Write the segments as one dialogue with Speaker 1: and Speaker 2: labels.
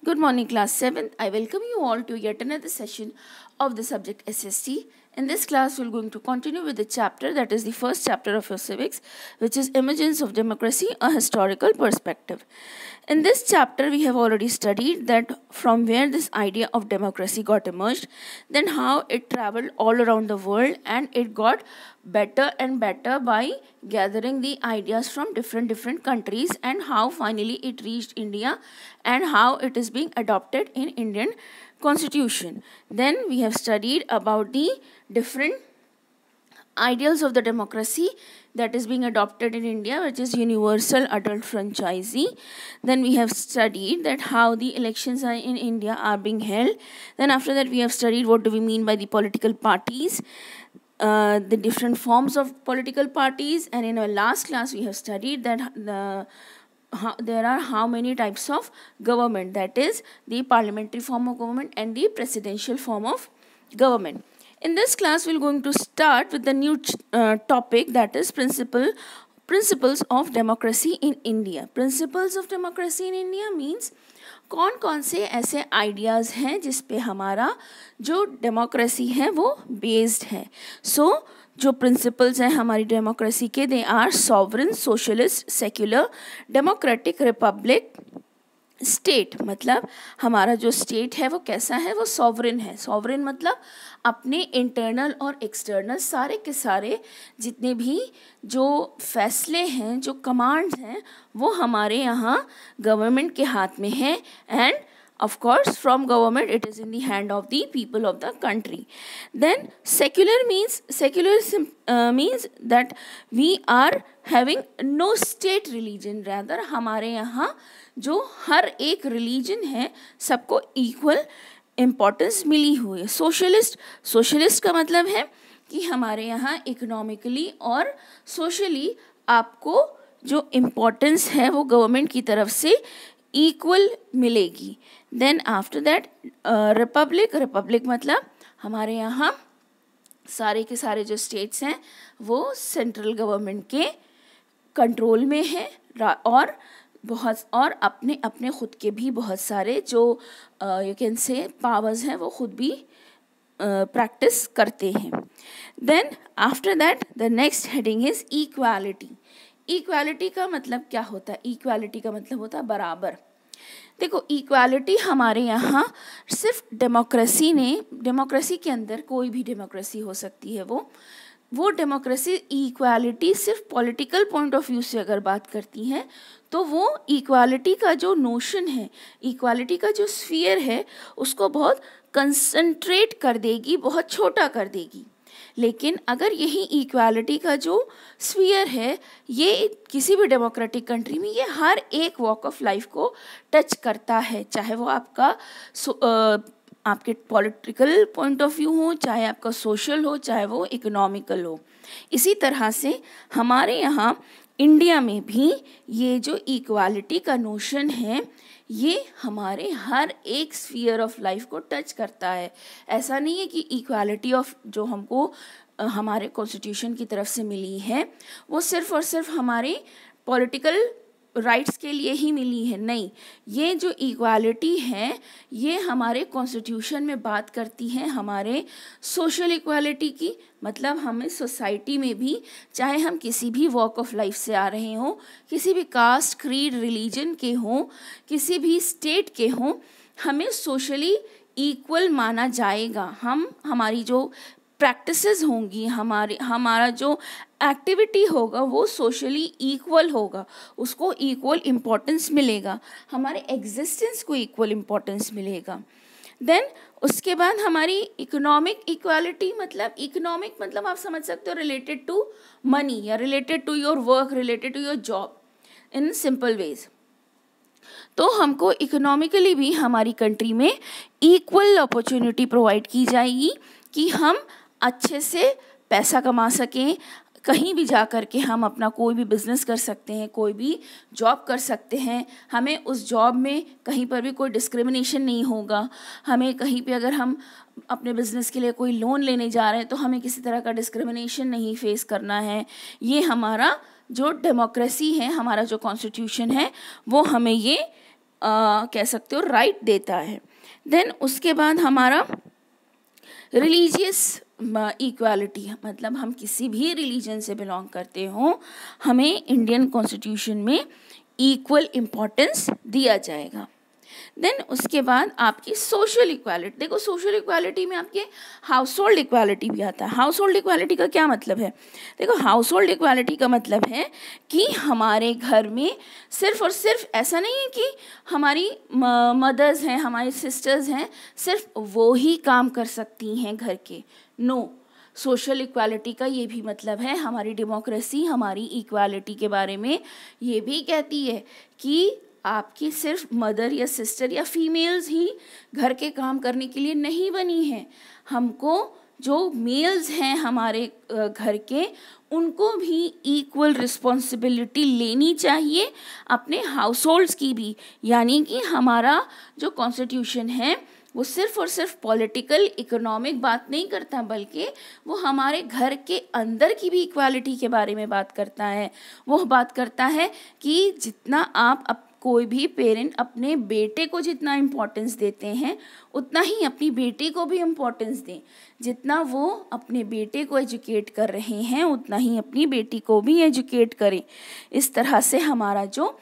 Speaker 1: Good morning, class 7th. I welcome you all to yet another session of the subject SST. In this class, we're going to continue with the chapter that is the first chapter of your civics, which is Emergence of Democracy, a Historical Perspective. In this chapter, we have already studied that from where this idea of democracy got emerged, then how it traveled all around the world, and it got better and better by gathering the ideas from different countries, and how finally it reached India and how it is being adopted in Indian constitution. Then we have studied about the different ideals of the democracy that is being adopted in India, which is universal adult franchisee. Then we have studied that how the elections in India are being held. Then after that we have studied what do we mean by the political parties, the different forms of political parties, and in our last class we have studied that there are how many types of government, that is the parliamentary form of government and the presidential form of government. In this class we are going to start with the new topic, that is principles of democracy in India. Principles of democracy in India means कौन कौन से ऐसे ideas हैं जिस पे हमारा जो democracy है वो बेस्ड है. सो जो प्रिंसिपल्स हैं हमारी डेमोक्रेसी के, they are sovereign, socialist, secular, democratic, republic, state. मतलब हमारा जो स्टेट है वो कैसा है, वो सॉवरेन है. सॉवरेन मतलब अपने इंटरनल और एक्सटर्नल सारे के सारे जितने भी जो फैसले हैं, जो कमांड्स हैं, वो हमारे यहाँ गवर्नमेंट के हाथ में है. And of course from government it is in the hand of the people of the country. Then secular means that we are having no state religion, rather हमारे यहाँ जो हर एक रिलीजन है सबको इक्वल इम्पोर्टेंस मिली हुई है. सोशलिस्ट का मतलब है कि हमारे यहाँ इकोनॉमिकली और सोशली आपको जो इम्पोर्टेंस है वो गवर्नमेंट की तरफ से इक्वल मिलेगी. देन आफ्टर दैट रिपब्लिक मतलब हमारे यहाँ सारे के सारे जो स्टेट्स हैं वो सेंट्रल गवर्नमेंट के कंट्रोल में है और अपने अपने खुद के भी बहुत सारे जो यू कैन से पावर्स हैं वो खुद भी प्रैक्टिस करते हैं. Then after that the next heading is equality. Equality का मतलब क्या होता है? इक्वालिटी का मतलब होता है बराबर. देखो, इक्वालिटी हमारे यहाँ सिर्फ डेमोक्रेसी के अंदर कोई भी डेमोक्रेसी हो सकती है. वो डेमोक्रेसी इक्वालिटी सिर्फ पॉलिटिकल पॉइंट ऑफ व्यू से अगर बात करती है तो वो इक्वालिटी का जो नोशन है, इक्वालिटी का जो स्फीयर है, उसको बहुत कंसंट्रेट कर देगी, बहुत छोटा कर देगी. लेकिन अगर यही इक्वालिटी का जो स्फीयर है ये किसी भी डेमोक्रेटिक कंट्री में ये हर एक वॉक ऑफ लाइफ को टच करता है, चाहे वो आपके पॉलिटिकल पॉइंट ऑफ व्यू हो, चाहे आपका सोशल हो, चाहे वो इकोनॉमिकल हो. इसी तरह से हमारे यहाँ इंडिया में भी ये जो इक्वालिटी का नोशन है ये हमारे हर एक स्फीयर ऑफ लाइफ को टच करता है. ऐसा नहीं है कि इक्वालिटी ऑफ जो हमको हमारे कॉन्स्टिट्यूशन की तरफ से मिली है वो सिर्फ और सिर्फ हमारे पॉलिटिकल राइट्स के लिए ही मिली है. नहीं, ये जो इक्वालिटी है ये हमारे कॉन्स्टिट्यूशन में बात करती है हमारे सोशल इक्वालिटी की. मतलब हमें सोसाइटी में भी, चाहे हम किसी भी वॉक ऑफ लाइफ से आ रहे हों, किसी भी कास्ट, क्रीड, रिलीजन के हों, किसी भी स्टेट के हों, हमें सोशली इक्वल माना जाएगा. हमारी जो प्रैक्टिसेस होंगी, हमारा जो एक्टिविटी होगा वो सोशली इक्वल होगा, उसको इक्वल इम्पोर्टेंस मिलेगा, हमारे एग्जिस्टेंस को इक्वल इम्पोर्टेंस मिलेगा. देन उसके बाद हमारी इकोनॉमिक इक्वालिटी, मतलब आप समझ सकते हो रिलेटेड टू मनी या related to your work, related to your job in simple ways. तो हमको इकोनॉमिकली भी हमारी कंट्री में इक्वल अपॉर्चुनिटी प्रोवाइड की जाएगी कि हम अच्छे से पैसा कमा सकें, कहीं भी जा कर के हम अपना कोई भी बिज़नेस कर सकते हैं, कोई भी जॉब कर सकते हैं. हमें उस जॉब में कहीं पर भी कोई डिस्क्रिमिनेशन नहीं होगा. हमें कहीं पे अगर हम अपने बिज़नेस के लिए कोई लोन लेने जा रहे हैं तो हमें किसी तरह का डिस्क्रिमिनेशन नहीं फेस करना है. ये हमारा जो डेमोक्रेसी है, हमारा जो कॉन्स्टिट्यूशन है वो हमें ये कह सकते हो राइट देता है। देन उसके बाद हमारा रिलीजियस इक्वालिटी, मतलब हम किसी भी रिलीजन से बिलोंग करते हो, हमें इंडियन कॉन्स्टिट्यूशन में इक्वल इम्पोर्टेंस दिया जाएगा। देन उसके बाद आपकी सोशल इक्वालिटी। देखो सोशल इक्वालिटी में आपके हाउस होल्ड इक्वालिटी भी आता है। हाउस होल्ड इक्वालिटी का क्या मतलब है? देखो हाउस होल्ड इक्वालिटी का मतलब है कि हमारे घर में सिर्फ और सिर्फ ऐसा नहीं है कि हमारी मदर्स हैं, हमारी सिस्टर्स हैं, सिर्फ वो ही काम कर सकती हैं घर के। नो, सोशल इक्वालिटी का ये भी मतलब है, हमारी डेमोक्रेसी हमारी इक्वालिटी के बारे में ये भी कहती है कि आपकी सिर्फ मदर या सिस्टर या फीमेल्स ही घर के काम करने के लिए नहीं बनी हैं। हमको जो मेल्स हैं हमारे घर के, उनको भी इक्वल रिस्पॉन्सिबिलिटी लेनी चाहिए अपने हाउस होल्ड्स की भी। यानी कि हमारा जो कॉन्स्टिट्यूशन है वो सिर्फ और सिर्फ पॉलिटिकल इकोनॉमिक बात नहीं करता, बल्कि वो हमारे घर के अंदर की भी इक्वालिटी के बारे में बात करता है। वो बात करता है कि जितना आप कोई भी पेरेंट अपने बेटे को जितना इम्पोर्टेंस देते हैं, उतना ही अपनी बेटी को भी इम्पोर्टेंस दें। जितना वो अपने बेटे को एजुकेट कर रहे हैं, उतना ही अपनी बेटी को भी एजुकेट करें। इस तरह से हमारा जो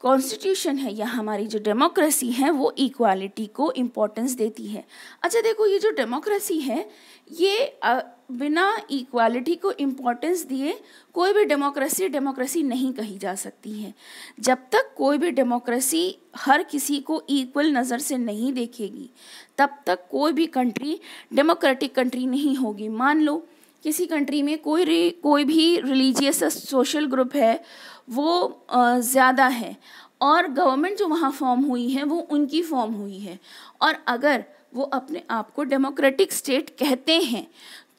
Speaker 1: कॉन्स्टिट्यूशन है या हमारी जो डेमोक्रेसी है वो इक्वालिटी को इम्पोर्टेंस देती है। अच्छा देखो, ये जो डेमोक्रेसी है ये बिना इक्वालिटी को इम्पोर्टेंस दिए कोई भी डेमोक्रेसी नहीं कही जा सकती है। जब तक कोई भी डेमोक्रेसी हर किसी को इक्वल नज़र से नहीं देखेगी, तब तक कोई भी कंट्री डेमोक्रेटिक कंट्री नहीं होगी। मान लो किसी कंट्री में कोई भी रिलीजियस सोशल ग्रुप है, वो ज़्यादा है, और गवर्नमेंट जो वहाँ फॉर्म हुई है वो उनकी फॉर्म हुई है, और अगर वो अपने आप को डेमोक्रेटिक स्टेट कहते हैं,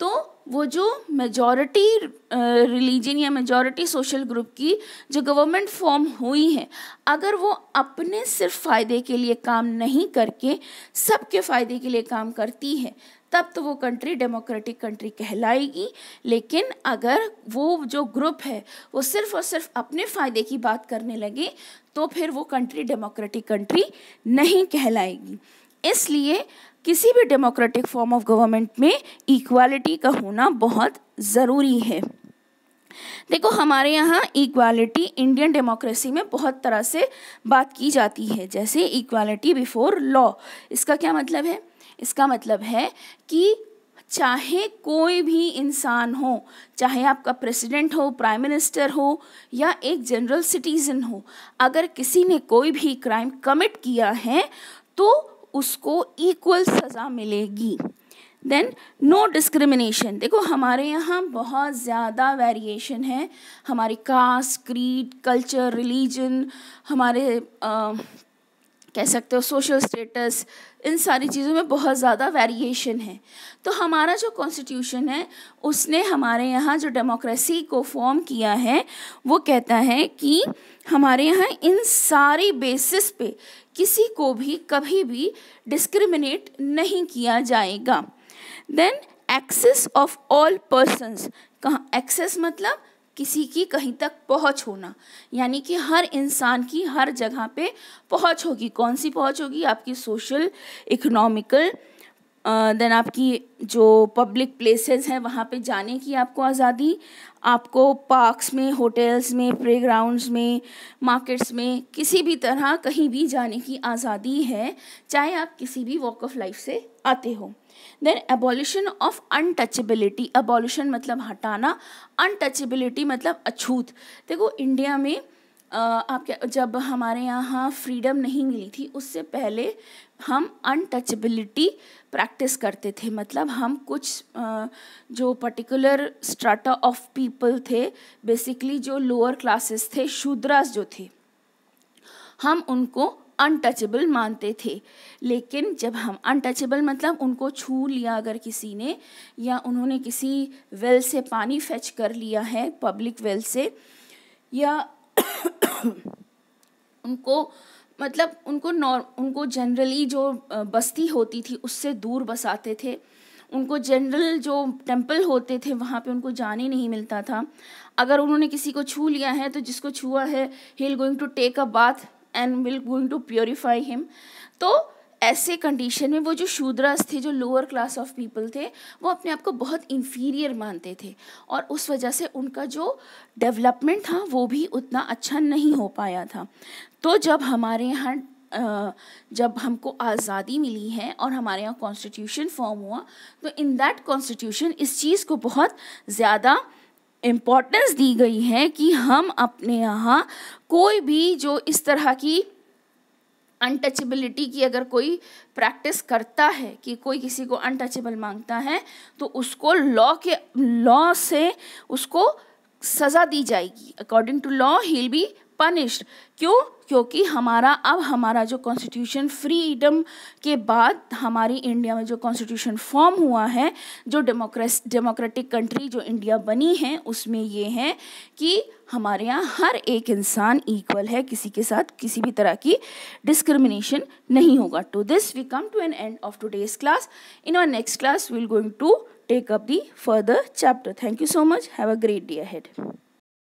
Speaker 1: तो वो जो मेजॉरिटी रिलीजन या मेजॉरिटी सोशल ग्रुप की जो गवर्नमेंट फॉर्म हुई है, अगर वो अपने सिर्फ फ़ायदे के लिए काम नहीं करके सबके फ़ायदे के लिए काम करती है, तब तो वो कंट्री डेमोक्रेटिक कंट्री कहलाएगी। लेकिन अगर वो जो ग्रुप है वो सिर्फ और सिर्फ अपने फ़ायदे की बात करने लगे, तो फिर वो कंट्री डेमोक्रेटिक कंट्री नहीं कहलाएगी। इसलिए किसी भी डेमोक्रेटिक फॉर्म ऑफ गवर्नमेंट में इक्वालिटी का होना बहुत ज़रूरी है। देखो हमारे यहाँ इक्वालिटी इंडियन डेमोक्रेसी में बहुत तरह से बात की जाती है, जैसे इक्वालिटी बिफोर लॉ। इसका क्या मतलब है? इसका मतलब है कि चाहे कोई भी इंसान हो, चाहे आपका प्रेसिडेंट हो, प्राइम मिनिस्टर हो, या एक जनरल सिटीज़न हो, अगर किसी ने कोई भी क्राइम कमिट किया है तो उसको इक्वल सज़ा मिलेगी। Then no discrimination. देखो हमारे यहाँ बहुत ज़्यादा वेरिएशन है, हमारी कास्ट, क्रीड, कल्चर, रिलीजन, हमारे कह सकते हो सोशल स्टेटस, इन सारी चीज़ों में बहुत ज़्यादा वेरिएशन है। तो हमारा जो कॉन्स्टिट्यूशन है उसने हमारे यहाँ जो डेमोक्रेसी को फॉर्म किया है वो कहता है कि हमारे यहाँ इन सारी बेसिस पे किसी को भी कभी भी डिस्क्रिमिनेट नहीं किया जाएगा। Then access of all persons. कहाँ एक्सेस? मतलब किसी की कहीं तक पहुंच होना, यानी कि हर इंसान की हर जगह पे पहुंच होगी। कौन सी पहुंच होगी? आपकी सोशल, इकोनॉमिकल, देन आपकी जो पब्लिक प्लेसेस हैं वहाँ पे जाने की आपको आज़ादी, आपको पार्क्स में, होटल्स में, प्लेग्राउंड्स में, मार्केट्स में, किसी भी तरह कहीं भी जाने की आज़ादी है, चाहे आप किसी भी वॉक ऑफ लाइफ से आते हो। Then abolition of untouchability. Abolition मतलब हटाना, अनटचेबिलिटी मतलब अछूत। देखो इंडिया में जब हमारे यहाँ फ्रीडम नहीं मिली थी, उससे पहले हम अनटचेबिलिटी प्रैक्टिस करते थे। मतलब हम कुछ जो पर्टिकुलर स्ट्राटा ऑफ पीपल थे, बेसिकली जो लोअर क्लासेस थे, शूद्रास जो थे, हम उनको अनटचेबल मानते थे। लेकिन जब हम अनटचेबल मतलब उनको छू लिया अगर किसी ने, या उन्होंने किसी वेल से पानी फेच कर लिया है, पब्लिक वेल से, या उनको जनरली जो बस्ती होती थी उससे दूर बसाते थे, उनको जनरल जो टेंपल होते थे वहाँ पे उनको जाने नहीं मिलता था। अगर उन्होंने किसी को छू लिया है तो जिसको छुआ है he is going to take a bath and will going to purify him. तो ऐसे कंडीशन में वो जो शूद्रास थे, जो लोअर क्लास ऑफ पीपल थे, वो अपने आप को बहुत इन्फीरियर मानते थे और उस वजह से उनका जो डेवलपमेंट था वो भी उतना अच्छा नहीं हो पाया था. तो जब हमारे यहाँ जब हमको आज़ादी मिली है और हमारे यहाँ कॉन्स्टिट्यूशन फॉर्म हुआ, तो इन दैट कॉन्स्टिट्यूशन इस चीज़ को बहुत ज़्यादा इम्पोर्टेंस दी गई है कि हम अपने यहाँ कोई भी जो इस तरह की अनटचेबिलिटी की अगर कोई प्रैक्टिस करता है, कि कोई किसी को अनटचेबल मांगता है, तो उसको लॉ से उसको सज़ा दी जाएगी. According to law he will be punished. क्यों? क्योंकि हमारा जो कॉन्स्टिट्यूशन फ्रीडम के बाद हमारी इंडिया में जो कॉन्स्टिट्यूशन फॉर्म हुआ है, जो डेमोक्रेटिक कंट्री जो इंडिया बनी है, उसमें ये है कि हमारे यहाँ हर एक इंसान इक्वल है, किसी के साथ किसी भी तरह की डिस्क्रिमिनेशन नहीं होगा. To this we come to an end of today's class. In our next class we will going to take up the further chapter. Thank you so much. Have a great day ahead.